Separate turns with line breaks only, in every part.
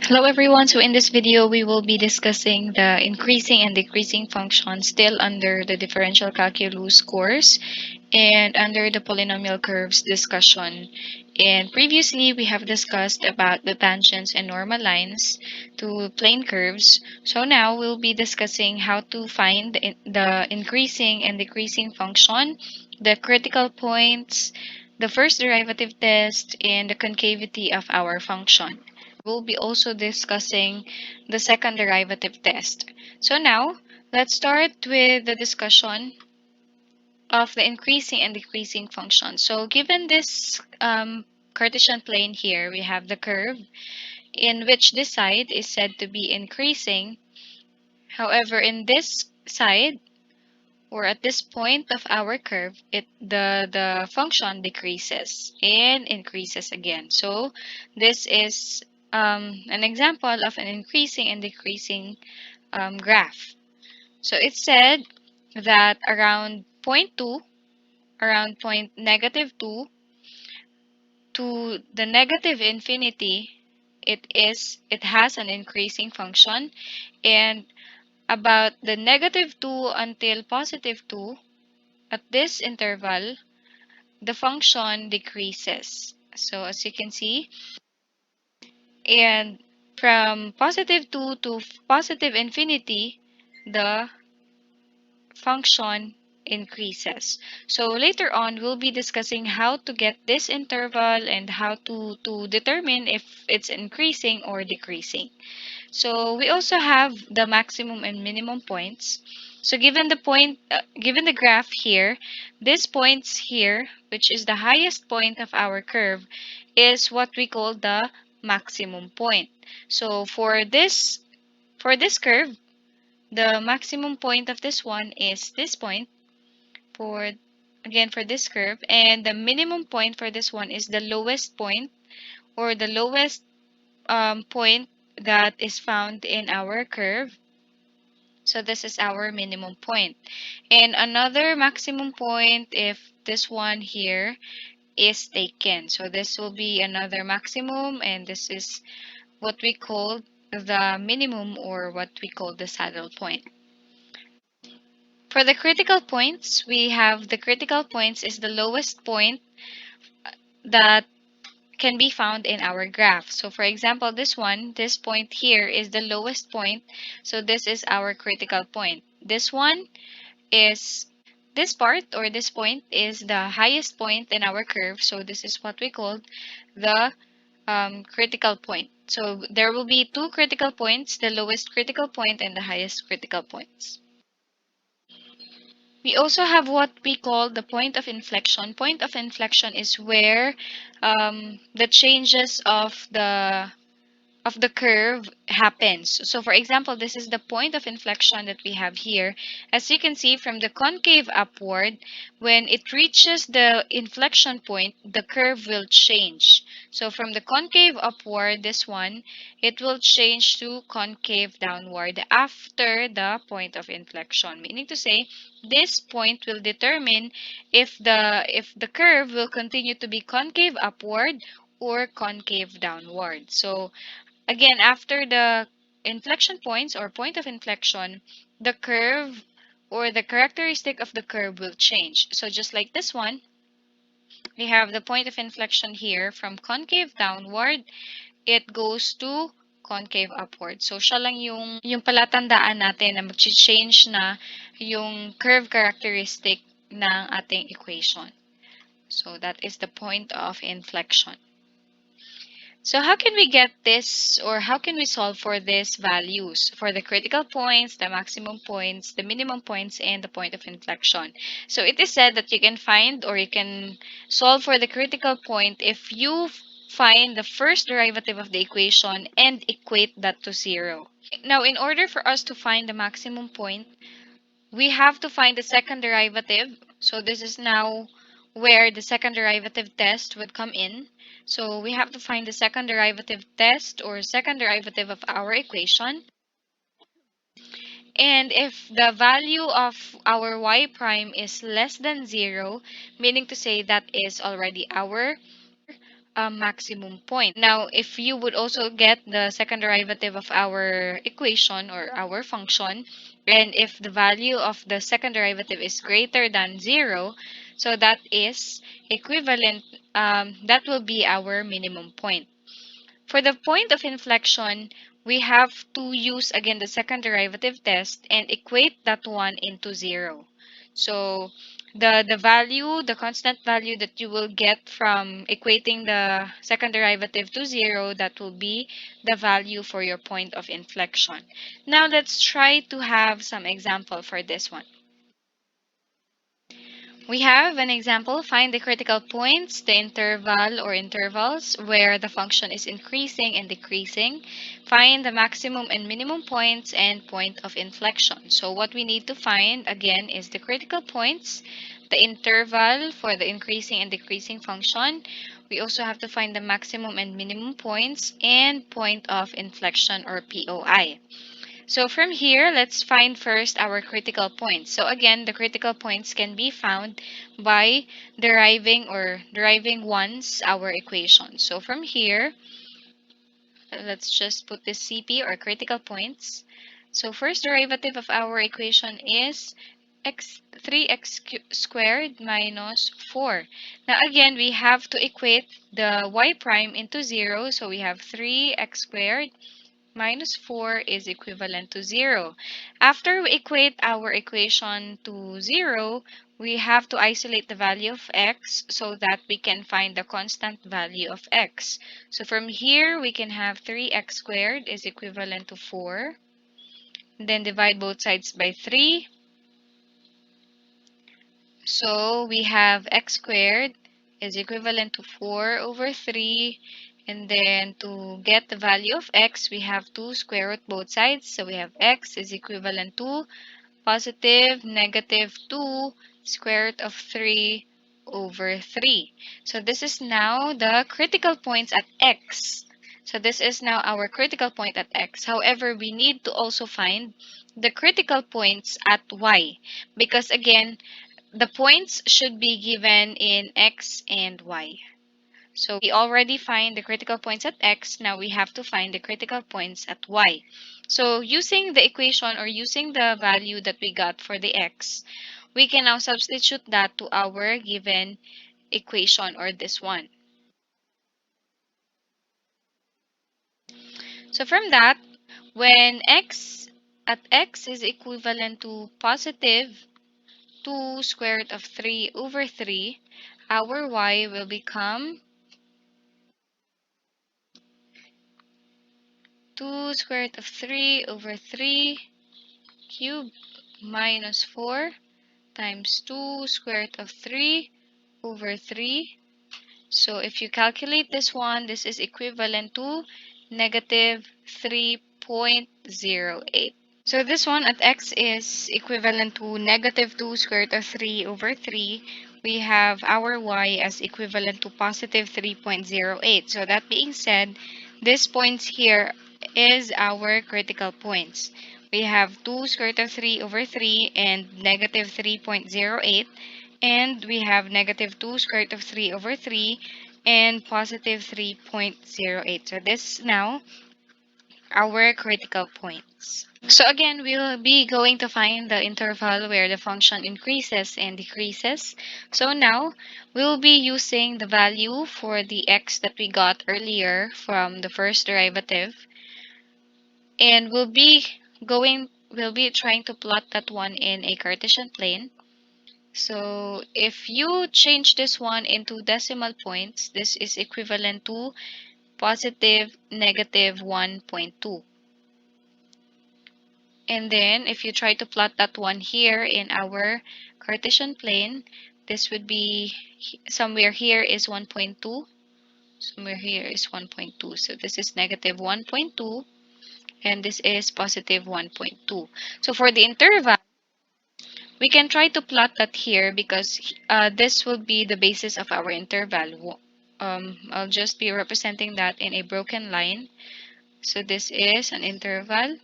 Hello everyone, so in this video we will be discussing the increasing and decreasing functions still under the differential calculus course and under the polynomial curves discussion. And previously we have discussed about the tangents and normal lines to plane curves. So now we'll be discussing how to find the increasing and decreasing function, the critical points, the first derivative test, and the concavity of our function. We'll be also discussing the second derivative test. So now, let's start with the discussion of the increasing and decreasing function. So given this Cartesian plane here, we have the curve in which this side is said to be increasing. However, in this side, or at this point of our curve, the function decreases and increases again. So this is an example of an increasing and decreasing graph. So it said that around point 2, around point -2 to the negative infinity, it has an increasing function, and about the -2 until +2, at this interval, the function decreases. So as you can see, and from +2 to positive infinity, the function increases. So later on, we'll be discussing how to get this interval and how to determine if it's increasing or decreasing. So we also have the maximum and minimum points. So given the graph here, this points here, which is the highest point of our curve, is what we call the maximum point. So for this curve, the maximum point of this one is this point for again for this curve, and the minimum point for this one is the lowest point, or the lowest point that is found in our curve. So this is our minimum point. And another maximum point if this one here is taken. So this will be another maximum, and this is what we call the minimum, or what we call the saddle point. For the critical points, we have the critical points is the lowest point that can be found in our graph. So for example, this point here is the lowest point. So this is our critical point. This one is this part, or this point is the highest point in our curve. So this is what we call the critical point. So there will be two critical points, the lowest critical point and the highest critical points. We also have what we call the point of inflection. Point of inflection is where the changes of the curve happens. So for example, this is the point of inflection that we have here. As you can see from the concave upward, when it reaches the inflection point, the curve will change. So from the concave upward, this one, it will change to concave downward after the point of inflection. Meaning to say, this point will determine if the curve will continue to be concave upward or concave downward. So again, after the inflection points or point of inflection, the curve or the characteristic of the curve will change. So just like this one, we have the point of inflection here from concave downward, it goes to concave upward. So siya lang yung palatandaan natin na mag-change na yung curve characteristic ng ating equation. So that is the point of inflection. So how can we get this, or how can we solve for these values, for the critical points, the maximum points, the minimum points, and the point of inflection? So it is said that you can find, or you can solve for the critical point if you find the first derivative of the equation and equate that to 0. Now, in order for us to find the maximum point, we have to find the second derivative. So this is now where the second derivative test would come in. So we have to find the second derivative test, or second derivative of our equation. And if the value of our y prime is less than 0, meaning to say that is already our maximum point. Now, if you would also get the second derivative of our equation or our function, and if the value of the second derivative is greater than 0, so that is equivalent, that will be our minimum point. For the point of inflection, we have to use again the second derivative test and equate that one into 0. So the value, the constant value that you will get from equating the second derivative to 0, that will be the value for your point of inflection. Now let's try to have some example for this one. We have an example. Find the critical points, the interval or intervals where the function is increasing and decreasing. Find the maximum and minimum points and point of inflection. So what we need to find again is the critical points, the interval for the increasing and decreasing function. We also have to find the maximum and minimum points and point of inflection or POI. So from here, let's find first our critical points. So again, the critical points can be found by deriving once our equation. So from here, let's just put this CP or critical points. So first derivative of our equation is 3x squared minus 4. Now again, we have to equate the y prime into 0. So we have 3x squared minus 4 is equivalent to 0. After we equate our equation to 0, we have to isolate the value of x so that we can find the constant value of x. So from here, we can have 3x squared is equivalent to 4. Then divide both sides by 3. So we have x squared is equivalent to 4 over 3. And then to get the value of x, we have to square root both sides. So we have x is equivalent to positive negative 2 square root of 3 over 3. So this is now the critical points at x. So this is now our critical point at x. However, we need to also find the critical points at y, because again, the points should be given in x and y. So we already find the critical points at x. Now we have to find the critical points at y. So using the equation or using the value that we got for the x, we can now substitute that to our given equation or this one. So from that, when x at x is equivalent to positive 2 square root of 3 over 3, our y will become 2 square root of 3 over 3 cubed minus 4 times 2 square root of 3 over 3. So if you calculate this one, this is equivalent to negative 3.08. So this one at x is equivalent to negative 2 square root of 3 over 3. We have our y as equivalent to positive 3.08. So that being said, this points here is our critical points. We have 2 square root of 3 over 3 and negative 3.08. And we have negative 2 square root of 3 over 3 and positive 3.08. So this is now our critical points. So again, we'll be going to find the interval where the function increases and decreases. So now, we'll be using the value for the x that we got earlier from the first derivative. And we'll be trying to plot that one in a Cartesian plane. So if you change this one into decimal points, this is equivalent to positive negative 1.2. And then if you try to plot that one here in our Cartesian plane, this would be somewhere here is 1.2, somewhere here is 1.2. So this is negative 1.2 and this is positive 1.2. So for the interval, we can try to plot that here because this will be the basis of our interval. I'll just be representing that in a broken line. So this is an interval.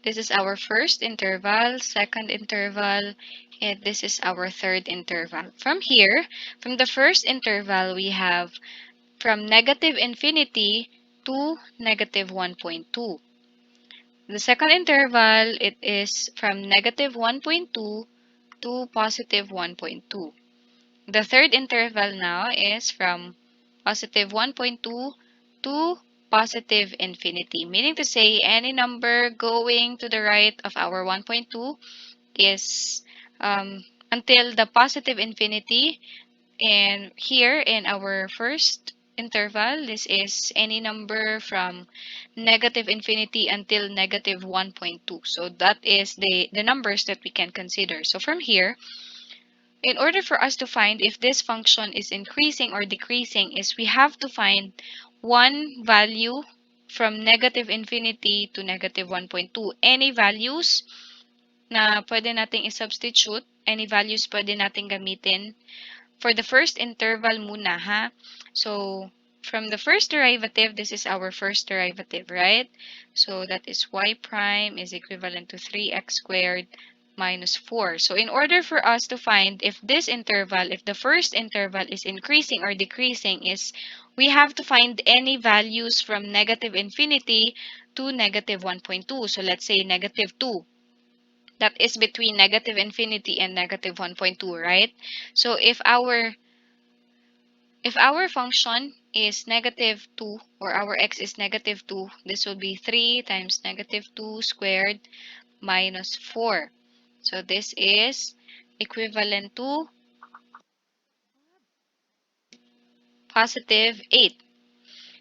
This is our first interval, second interval, And this is our third interval. From here, from the first interval, we have from negative infinity to negative 1.2. The second interval, it is from negative 1.2 to positive 1.2. The third interval now is from positive 1.2 to positive infinity, meaning to say any number going to the right of our 1.2 is until the positive infinity. And here in our first interval, this is any number from negative infinity until negative 1.2. So that is the numbers that we can consider. So from here, in order for us to find if this function is increasing or decreasing, is we have to find one value from negative infinity to negative 1.2. Any values na pwede nating i-substitute, any values pwede nating gamitin for the first interval muna, ha? So, from the first derivative, this is our first derivative, right? So, that is y prime is equivalent to 3x squared minus 4. So, in order for us to find if this interval, if the first interval is increasing or decreasing, is we have to find any values from negative infinity to negative 1.2. So, let's say negative 2. That is between negative infinity and negative 1.2, right? So, if our function is negative 2 or our x is negative 2, this will be 3 times negative 2 squared minus 4. So this is equivalent to positive 8.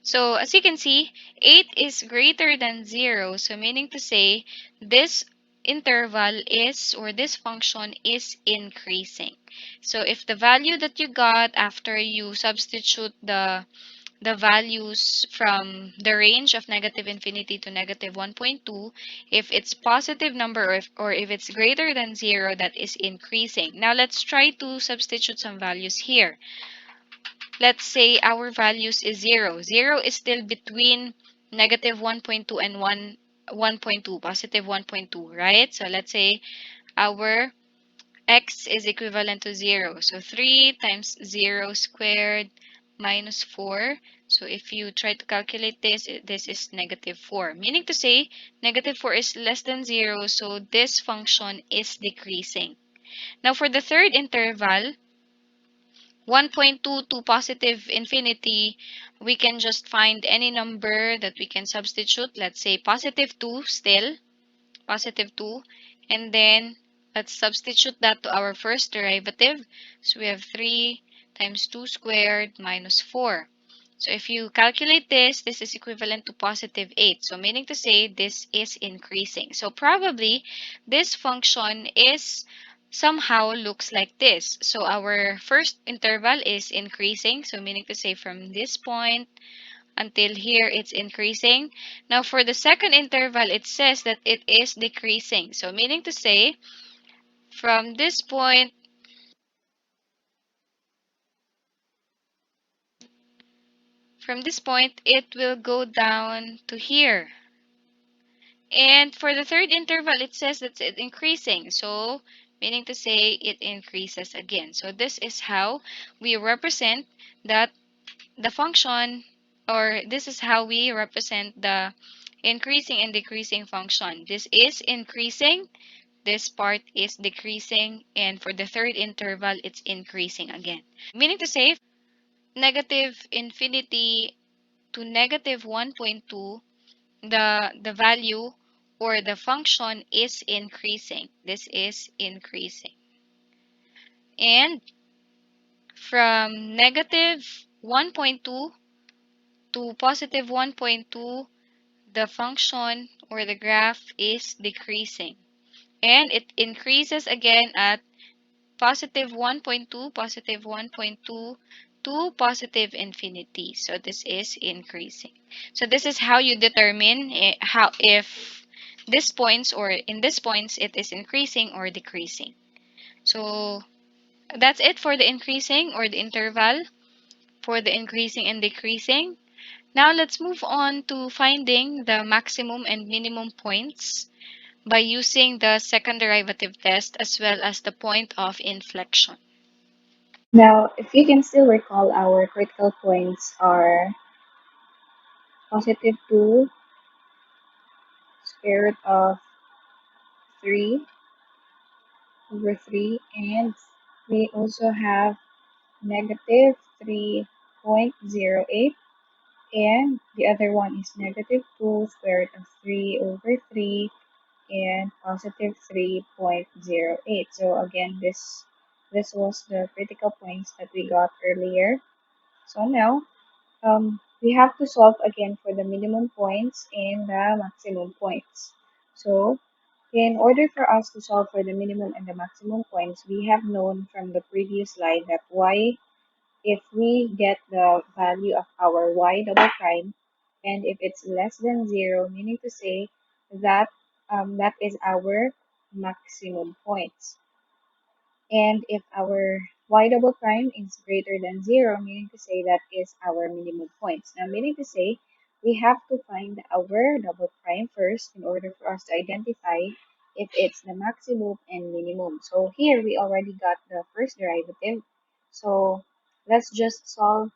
So as you can see, 8 is greater than 0. So meaning to say, this interval is, or this function is increasing. So if the value that you got after you substitute the values from the range of negative infinity to negative 1.2, if it's positive number or if it's greater than 0, that is increasing. Now let's try to substitute some values here. Let's say our values is 0. 0 is still between negative 1.2 and 1.2, positive 1.2, right? So let's say our x is equivalent to 0. So 3 times 0 squared minus 4. So if you try to calculate this, this is negative 4. Meaning to say, negative 4 is less than 0, so this function is decreasing. Now for the third interval, 1.2 to positive infinity, we can just find any number that we can substitute. Let's say positive 2 still. Positive 2, and then let's substitute that to our first derivative. So we have 3 times 2 squared minus 4. So if you calculate this, this is equivalent to positive 8. So meaning to say this is increasing. So probably this function is somehow looks like this. So our first interval is increasing. So meaning to say from this point until here it's increasing. Now for the second interval, it says that it is decreasing. So meaning to say, from this point, it will go down to here. And for the third interval, it says that it's increasing. So meaning to say it increases again. So this is how we represent that the function, or this is how we represent the increasing and decreasing function. This is increasing, this part is decreasing, and for the third interval, it's increasing again. Meaning to say, negative infinity to negative 1.2, the value or the function is increasing. This is increasing. And from negative 1.2 to positive 1.2, the function or the graph is decreasing. And it increases again at positive 1.2, positive 1.2 to positive infinity. So this is increasing. So this is how you determine how if this points or in this points it is increasing or decreasing. So that's it for the increasing or the interval for the increasing and decreasing. Now let's move on to finding the maximum and minimum points by using the second derivative test as well as the point of inflection.
Now, if you can still recall, our critical points are positive 2, square root of 3 over 3, and we also have negative 3.08, and the other one is negative 2 square root of 3 over 3, and positive 3.08. So again, this was the critical points that we got earlier. So now we have to solve again for the minimum points and the maximum points. So in order for us to solve for the minimum and the maximum points, we have known from the previous slide that y, if we get the value of our y double prime, and if it's less than 0, meaning to say that that is our maximum points. And if our y double prime is greater than 0, meaning to say that is our minimum points. Now, meaning to say we have to find our double prime first in order for us to identify if it's the maximum and minimum. So here we already got the first derivative. So let's just solve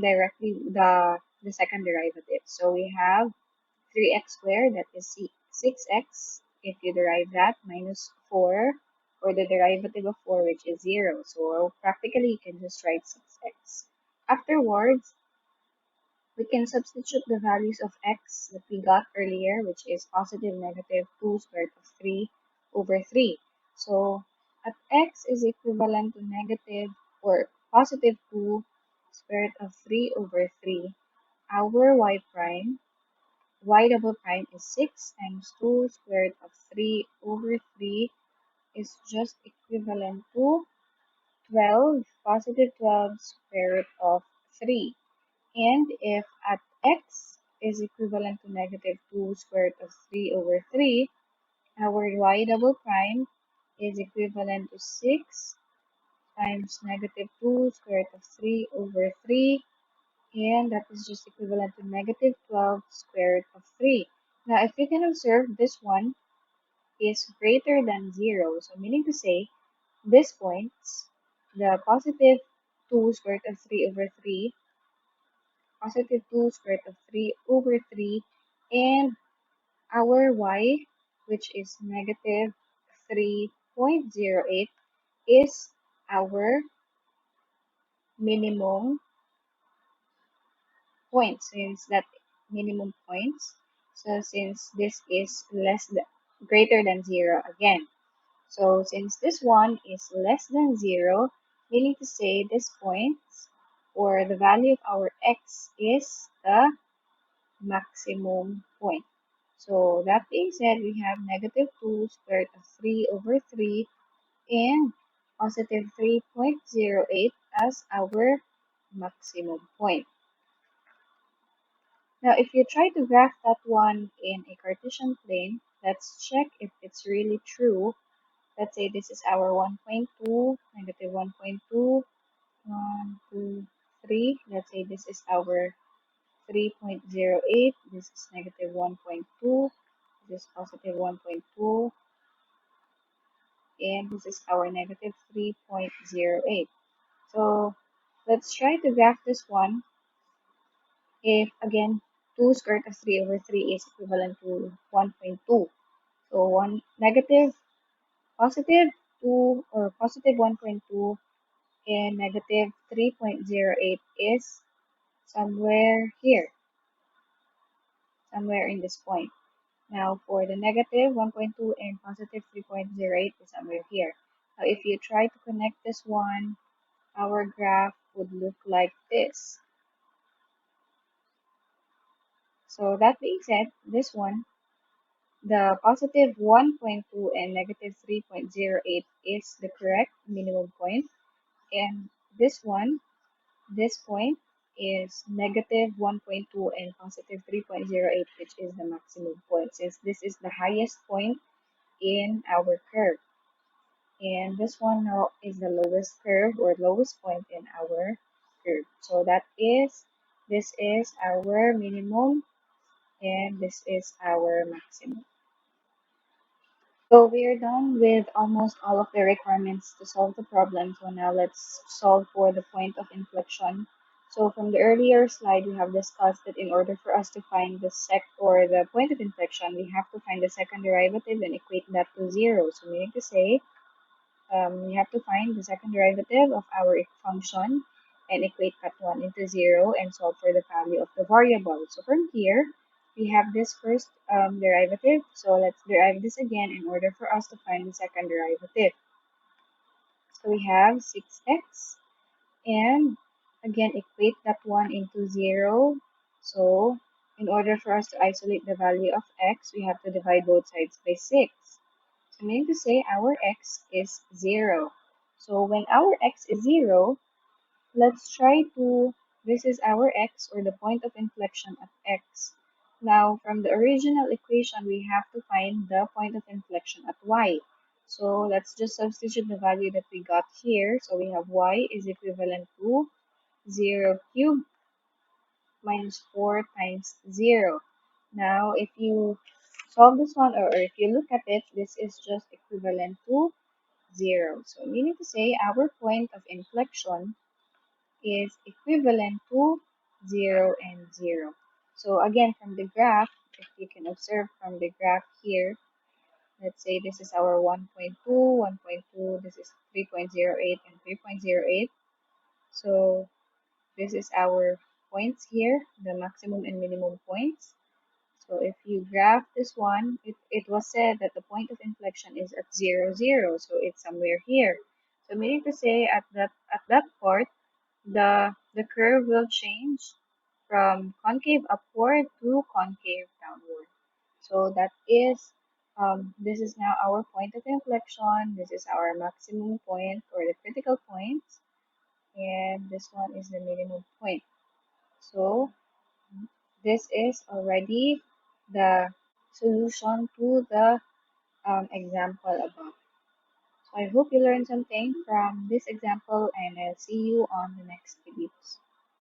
directly the second derivative. So we have 3x squared, that is 6x, if you derive that, minus 4, or the derivative of 4, which is 0. So practically, you can just write 6x. Afterwards, we can substitute the values of x that we got earlier, which is positive negative 2 square root of 3 over 3. So at x is equivalent to negative or positive 2 square root of 3 over 3, our y prime, y double prime is 6 times 2 square root of 3 over 3 is just equivalent to 12, positive 12 square root of 3. And if at x is equivalent to negative 2 square root of 3 over 3, our y double prime is equivalent to 6 times negative 2 square root of 3 over 3, and that is just equivalent to negative 12 square root of 3. Now, if you can observe, this one is greater than 0. So meaning to say, this points, the positive 2 square root of 3 over 3, positive 2 square root of 3 over 3, and our y, which is negative 3.08, is our minimum points, since that minimum points. So since this is greater than 0 again. So since this one is less than 0, meaning to say this point or the value of our x is the maximum point. So that being said, we have negative 2 square root of 3 over 3 and positive 3.08 as our maximum point. Now, if you try to graph that one in a Cartesian plane, let's check if it's really true. Let's say this is our 1.2, negative 1.2, 1, 2, 3. Let's say this is our 3.08. This is negative 1.2. This is positive 1.2. And this is our negative 3.08. So let's try to graph this one. If again 2 square root of 3 over 3 is equivalent to 1.2. So positive 2 or positive 1.2 and negative 3.08 is somewhere here, somewhere in this point. Now for the negative 1.2 and positive 3.08 is somewhere here. Now if you try to connect this one, our graph would look like this. So that being said, this one, the positive 1.2 and negative 3.08 is the correct minimum point, and this one, this point is negative 1.2 and positive 3.08, which is the maximum point, since this is the highest point in our curve. And this one now is the lowest curve or lowest point in our curve. So this is our minimum and this is our maximum. So we are done with almost all of the requirements to solve the problem. So now let's solve for the point of inflection. So from the earlier slide, we have discussed that in order for us to find the the point of inflection, we have to find the second derivative and equate that to zero. So meaning to say, we have to find the second derivative of our function and equate that one into zero and solve for the value of the variable. So from here, we have this first derivative. So let's derive this again in order for us to find the second derivative. So we have 6x and again equate that one into zero. So in order for us to isolate the value of x, we have to divide both sides by 6. So meaning to say our x is 0. So when our x is 0, let's try to, this is our x or the point of inflection at x. Now from the original equation, we have to find the point of inflection at y. So let's just substitute the value that we got here. So we have y is equivalent to 0 cubed minus 4 times 0. Now, if you solve this one or if you look at it, this is just equivalent to 0. So meaning to say our point of inflection is equivalent to 0 and 0. So again, from the graph, if you can observe from the graph here, let's say this is our 1.2, 1.2, this is 3.08 and 3.08. So this is our points here, the maximum and minimum points. So if you graph this one, it was said that the point of inflection is at 0, 0. So it's somewhere here. So meaning to say at that part, the curve will change from concave upward to concave downward. So that is this is now our point of inflection. This is our maximum point or the critical point, and this one is the minimum point. So this is already the solution to the example above. So I hope you learned something from this example and I'll see you on the next videos.